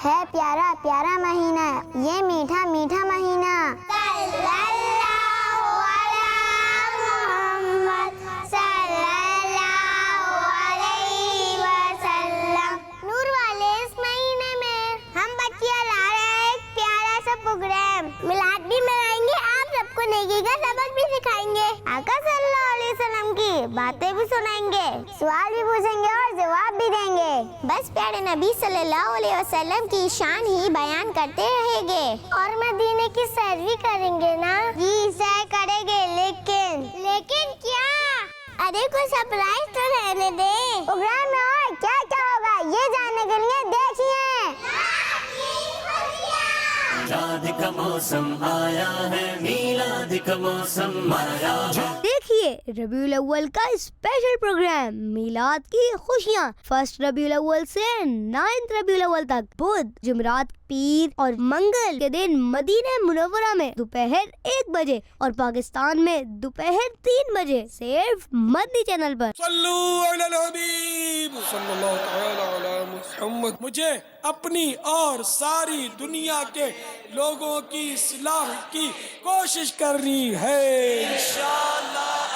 ہے پیارا پیارا مہینہ یہ میٹھا میٹھا مہینہ. صلی اللہ علی محمد صلی اللہ علیہ وسلم. نور والے اس مہینے میں ہم بچیاں لا رہے ہیں ایک پیارا سا پروگرام. میلاد بھی منائیں گے, آپ سب کو نیکی کا سبق بھی سکھائیں گے, آقا صلی اللہ علیہ وسلم کی باتیں بھی سنائیں گے, سوال بھی پوچھیں گے اور جواب بھی دیں گے. بس پیارے نبی صلی اللہ علیہ وسلم کی شان ہی بیان کرتے رہیں گے. اور مدینے کی سیر بھی کریں گے نا؟ جی سیر کریں گے, لیکن کیا؟ ارے کوئی سرپرائز تو رہنے دیں. پروگرام میں اور کیا کیا ہوگا یہ جاننے کے لیے دیکھیے. میلاد کا موسم آیا ہے, میلاد کا موسم آیا ہے. دیکھیے ربیع الاول کا اسپیشل پروگرام میلاد کی خوشیاں. 1 ربیع الاول سے 9 ربیع الاول تک بدھ, جمعرات, پیر اور منگل کے دن مدینہ منورہ میں دوپہر 1 بجے اور پاکستان میں دوپہر 3 بجے صرف مدنی چینل پر. صلو علی الحبیب صلی اللہ تعالی علی محمد. مجھے اپنی اور ساری دنیا کے لوگوں کی اصلاح کی کوشش کرنی ہے. انشاءاللہ